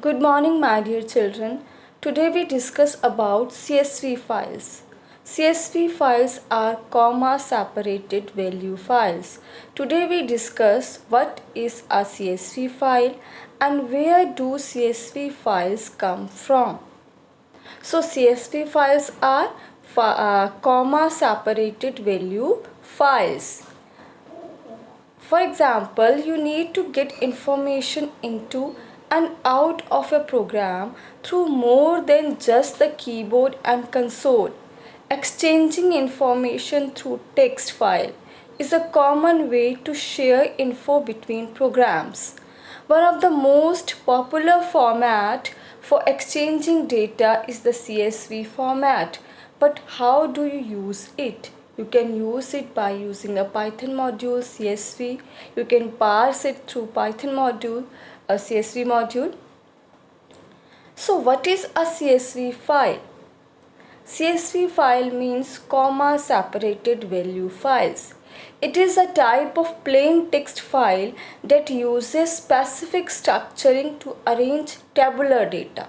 Good morning, my dear children. Today we discuss about CSV files. CSV files are comma separated value files. Today we discuss what is a CSV file and where do CSV files come from. So CSV files are comma separated value files. For example, you need to get information into and out of a program through more than just the keyboard and console. Exchanging information through text file is a common way to share info between programs. One of the most popular format for exchanging data is the CSV format. But how do you use it? You can use it by using a Python module CSV. You can parse it through Python module, a CSV module. So what is a CSV file? CSV file means comma separated value files. It is a type of plain text file that uses specific structuring to arrange tabular data.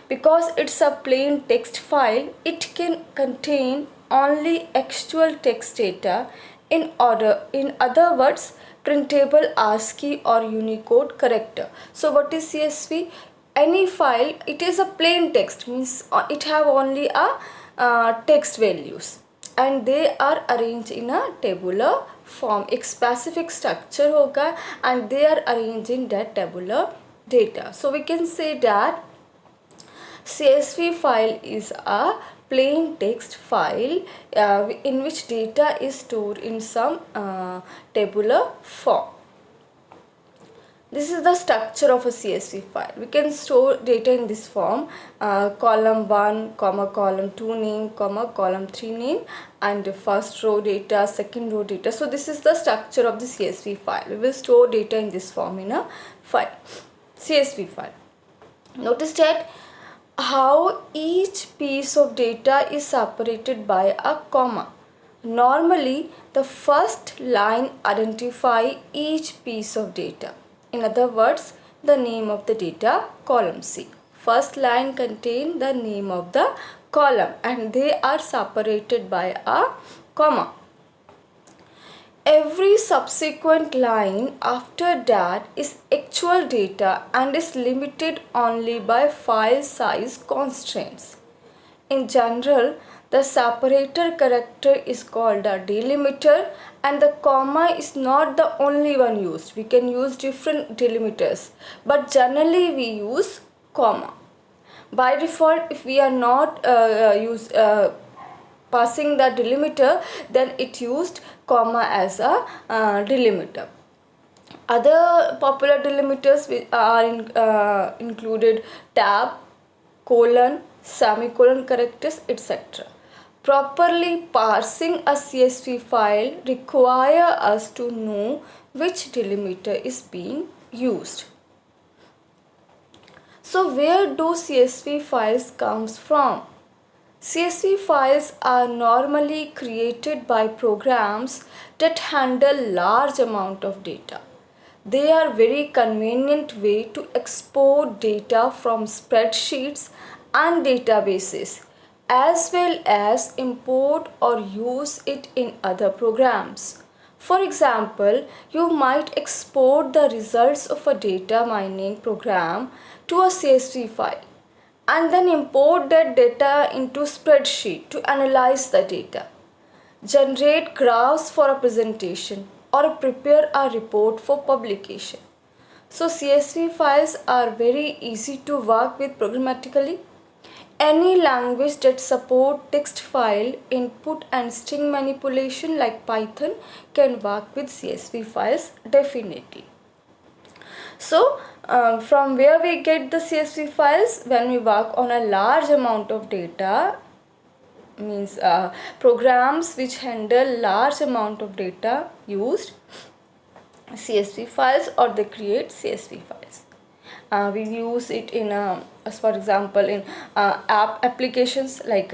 Because it's a plain text file, it can contain only actual text data in other words, printable ASCII or Unicode character. So what is CSV? Any file, it is a plain text, means it have only a text values and they are arranged in a tabular form. एक specific structure होगा and they are arranged in that tabular data. So we can say that CSV file is a plain text file in which data is stored in some tabular form. This is the structure of a CSV file. We can store data in this form: column 1, column 2 name, column 3 name, and first row data, second row data. So this is the structure of the CSV file. We will store data in this form in a file, CSV file. Notice that how each piece of data is separated by a comma. Normally, the first line identifies each piece of data. In other words, the name of the data, column C. First line contains the name of the column and they are separated by a comma. Every subsequent line after that is actual data and is limited only by file size constraints. In general, the separator character is called a delimiter and the comma is not the only one used. We can use different delimiters, but generally we use comma. By default, if we are not passing the delimiter, then it used comma as a delimiter. Other popular delimiters are included tab, colon, semicolon characters, etc. Properly parsing a CSV file requires us to know which delimiter is being used. So where do CSV files comes from? CSV files are normally created by programs that handle large amount of data. They are very convenient way to export data from spreadsheets and databases as well as import or use it in other programs. For example, you might export the results of a data mining program to a CSV file and then import that data into spreadsheet to analyze the data, generate graphs for a presentation, or prepare a report for publication. So CSV files are very easy to work with programmatically. Any language that support text file input and string manipulation like Python can work with CSV files definitely. So from where we get the CSV files? When we work on a large amount of data, means programs which handle large amount of data used CSV files or they create CSV files. We use it in as for example in app applications like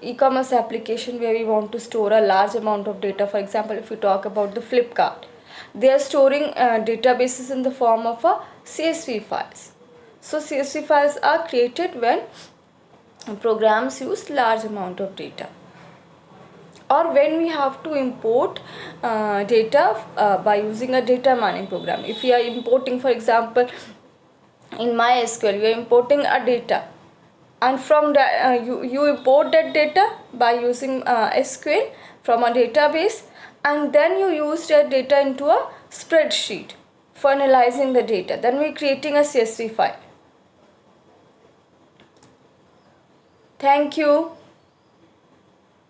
e-commerce application where we want to store a large amount of data. For example, if we talk about the Flipkart, They are storing databases in the form of a CSV files. So CSV files are created when programs use large amount of data, or when we have to import data by using a data mining program. If we are importing, for example, in MySQL, we are importing a data, and from that you import that data by using SQL from a database, and then you use that data into a spreadsheet for analyzing the data. Then we're creating a CSV file. Thank you.